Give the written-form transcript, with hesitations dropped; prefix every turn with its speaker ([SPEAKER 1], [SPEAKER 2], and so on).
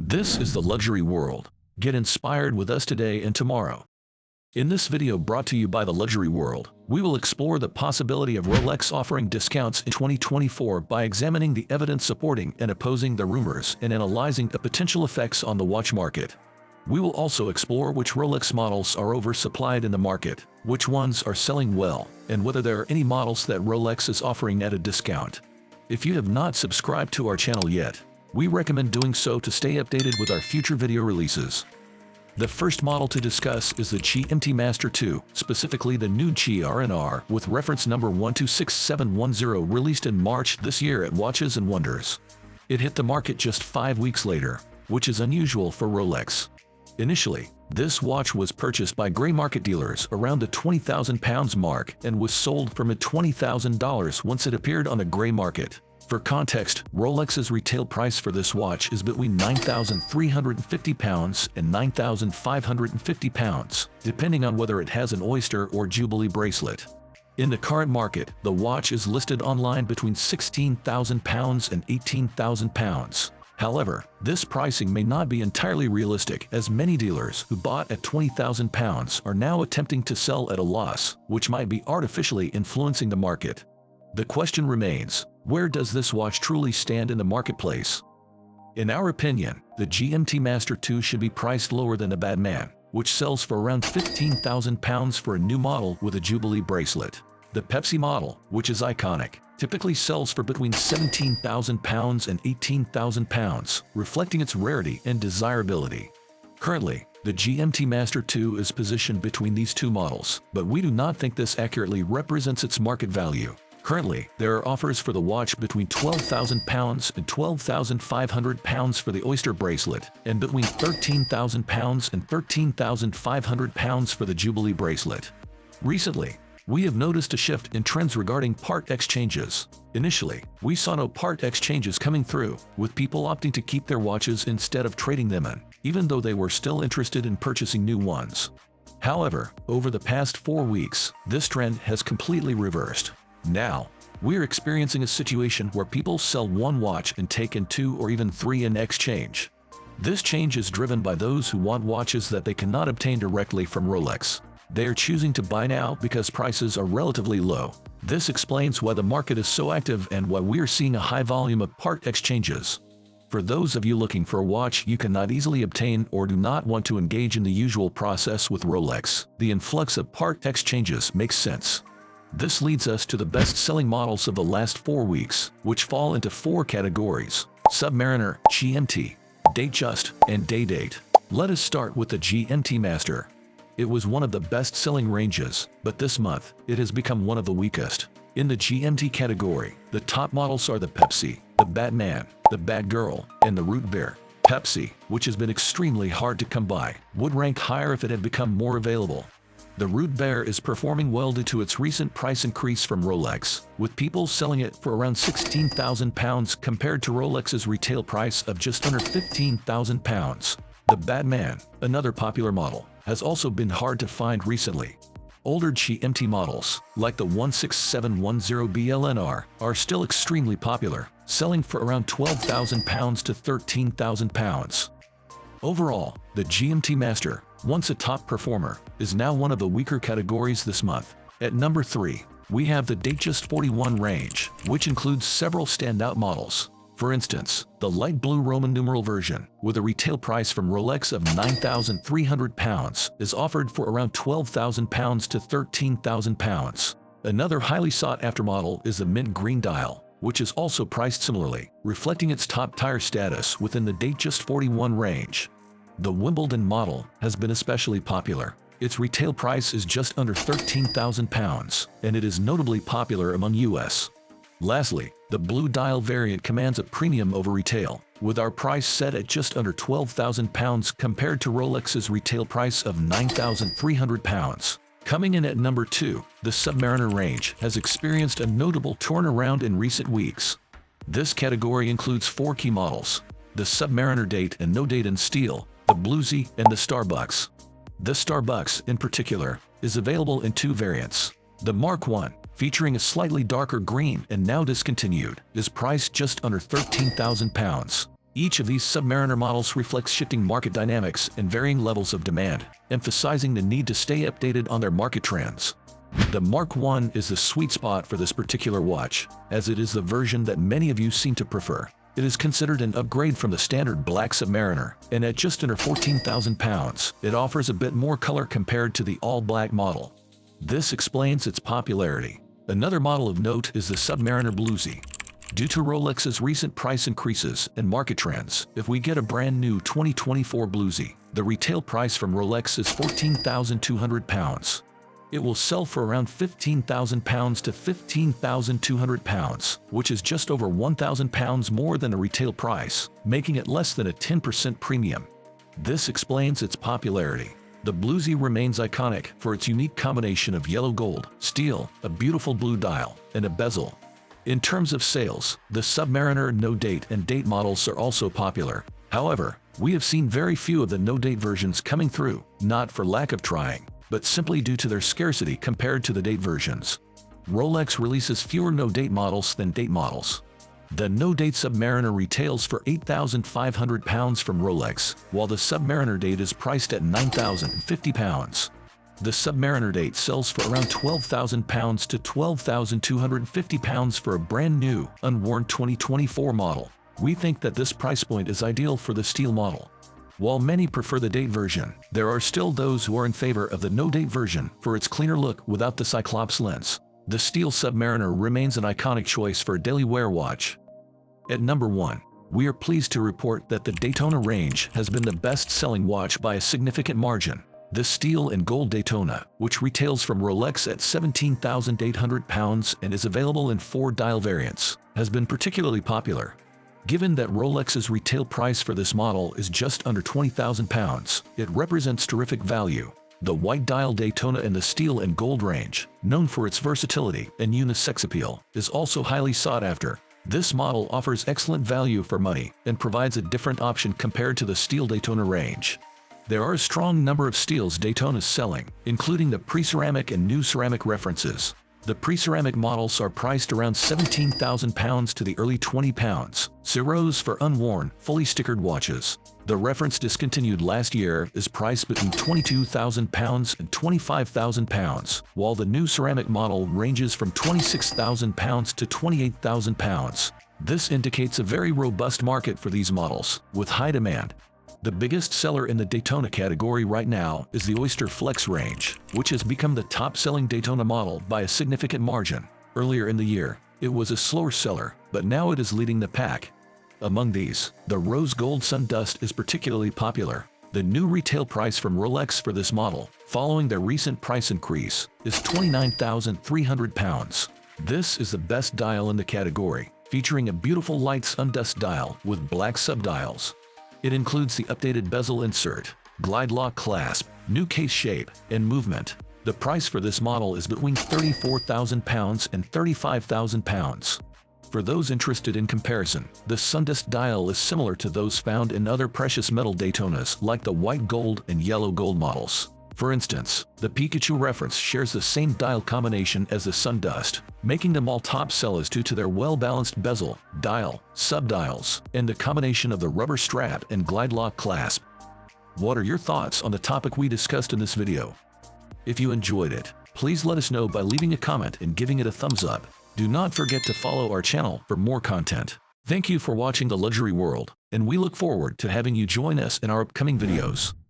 [SPEAKER 1] This is the luxury world. Get inspired with us today and tomorrow. In this video brought to you by the luxury world, we will explore the possibility of Rolex offering discounts in 2024 by examining the evidence supporting and opposing the rumors and analyzing the potential effects on the watch market. We will also explore which Rolex models are oversupplied in the market, which ones are selling well, and whether there are any models that Rolex is offering at a discount. If you have not subscribed to our channel yet, we recommend doing so to stay updated with our future video releases. The first model to discuss is the GMT-Master II, specifically the new GR&R with reference number 126710 released in March this year at Watches & Wonders. It hit the market just 5 weeks later, which is unusual for Rolex. Initially, this watch was purchased by gray market dealers around the £20,000 mark and was sold for mid-$20,000 once it appeared on the gray market. For context, Rolex's retail price for this watch is between £9,350 and £9,550, depending on whether it has an oyster or jubilee bracelet. In the current market, the watch is listed online between £16,000 and £18,000. However, this pricing may not be entirely realistic, as many dealers who bought at £20,000 are now attempting to sell at a loss, which might be artificially influencing the market. The question remains, where does this watch truly stand in the marketplace? In our opinion, the GMT-Master II should be priced lower than the Batman, which sells for around £15,000 for a new model with a Jubilee bracelet. The Pepsi model, which is iconic, typically sells for between £17,000 and £18,000, reflecting its rarity and desirability. Currently, the GMT-Master II is positioned between these two models, but we do not think this accurately represents its market value. Currently, there are offers for the watch between £12,000 and £12,500 for the oyster bracelet, and between £13,000 and £13,500 for the Jubilee bracelet. Recently, we have noticed a shift in trends regarding part exchanges. Initially, we saw no part exchanges coming through, with people opting to keep their watches instead of trading them in, even though they were still interested in purchasing new ones. However, over the past 4 weeks, this trend has completely reversed. Now, we're experiencing a situation where people sell one watch and take in 2 or even 3 in exchange. This change is driven by those who want watches that they cannot obtain directly from Rolex. They are choosing to buy now because prices are relatively low. This explains why the market is so active and why we're seeing a high volume of part exchanges. For those of you looking for a watch you cannot easily obtain or do not want to engage in the usual process with Rolex, the influx of part exchanges makes sense. This leads us to the best-selling models of the last 4 weeks, which fall into 4 categories: Submariner, GMT, Datejust, and Daydate. Let us start with the GMT Master. It was one of the best-selling ranges, but this month, it has become one of the weakest. In the GMT category, the top models are the Pepsi, the Batman, the Batgirl, and the Root Bear. Pepsi, which has been extremely hard to come by, would rank higher if it had become more available. The Root Bear is performing well due to its recent price increase from Rolex, with people selling it for around £16,000 compared to Rolex's retail price of just under £15,000. The Batman, another popular model, has also been hard to find recently. Older GMT models, like the 16710 BLNR, are still extremely popular, selling for around £12,000 to £13,000. Overall, the GMT Master, once a top performer, is now one of the weaker categories this month. At number 3, we have the Datejust 41 range, which includes several standout models. For instance, the light blue Roman numeral version, with a retail price from Rolex of £9,300, is offered for around £12,000 to £13,000. Another highly sought-after model is the mint green dial, which is also priced similarly, reflecting its top-tier status within the Datejust 41 range. The Wimbledon model has been especially popular. Its retail price is just under £13,000, and it is notably popular among US. Lastly, the blue dial variant commands a premium over retail, with our price set at just under £12,000 compared to Rolex's retail price of £9,300. Coming in at number 2, the Submariner range has experienced a notable turnaround in recent weeks. This category includes 4 key models: the Submariner Date and No Date in steel, the Bluesy, and the Starbucks. The Starbucks, in particular, is available in 2 variants. The Mark I, featuring a slightly darker green and now discontinued, is priced just under £13,000. Each of these Submariner models reflects shifting market dynamics and varying levels of demand, emphasizing the need to stay updated on their market trends. The Mark I is the sweet spot for this particular watch, as it is the version that many of you seem to prefer. It is considered an upgrade from the standard black Submariner, and at just under 14,000 pounds, it offers a bit more color compared to the all-black model. This explains its popularity. Another model of note is the Submariner Bluesy. Due to Rolex's recent price increases and market trends, if we get a brand new 2024 Bluesy, the retail price from Rolex is £14,200. It will sell for around £15,000 to £15,200, which is just over £1,000 more than the retail price, making it less than a 10% premium. This explains its popularity. The Bluesy remains iconic for its unique combination of yellow gold, steel, a beautiful blue dial, and a bezel. In terms of sales, the Submariner no-date and date models are also popular. However, we have seen very few of the no-date versions coming through, not for lack of trying, but simply due to their scarcity compared to the date versions. Rolex releases fewer no-date models than date models. The no-date Submariner retails for £8,500 from Rolex, while the Submariner date is priced at £9,050. The Submariner date sells for around £12,000 to £12,250 for a brand new, unworn 2024 model. We think that this price point is ideal for the steel model. While many prefer the date version, there are still those who are in favor of the no-date version for its cleaner look without the Cyclops lens. The steel Submariner remains an iconic choice for a daily wear watch. At number 1, we are pleased to report that the Daytona range has been the best-selling watch by a significant margin. The steel and gold Daytona, which retails from Rolex at £17,800 and is available in 4 dial variants, has been particularly popular. Given that Rolex's retail price for this model is just under £20,000, it represents terrific value. The white dial Daytona in the steel and gold range, known for its versatility and unisex appeal, is also highly sought after. This model offers excellent value for money and provides a different option compared to the steel Daytona range. There are a strong number of steels Daytonas selling, including the pre-ceramic and new ceramic references. The pre-ceramic models are priced around £17,000 to the early £20,000s, zeros for unworn, fully stickered watches. The reference discontinued last year is priced between £22,000 and £25,000, while the new ceramic model ranges from £26,000 to £28,000. This indicates a very robust market for these models, with high demand. The biggest seller in the Daytona category right now is the Oyster Flex range, which has become the top-selling Daytona model by a significant margin. Earlier in the year, it was a slower seller, but now it is leading the pack. Among these, the Rose Gold Sundust is particularly popular. The new retail price from Rolex for this model, following their recent price increase, is £29,300. This is the best dial in the category, featuring a beautiful light Sundust dial with black subdials. It includes the updated bezel insert, glide lock clasp, new case shape, and movement. The price for this model is between £34,000 and £35,000. For those interested in comparison, the Sundust dial is similar to those found in other precious metal Daytonas like the white gold and yellow gold models. For instance, the Pikachu reference shares the same dial combination as the Sundust, making them all top sellers due to their well-balanced bezel, dial, subdials, and the combination of the rubber strap and glide lock clasp. What are your thoughts on the topic we discussed in this video? If you enjoyed it, please let us know by leaving a comment and giving it a thumbs up. Do not forget to follow our channel for more content. Thank you for watching The Luxury World, and we look forward to having you join us in our upcoming videos.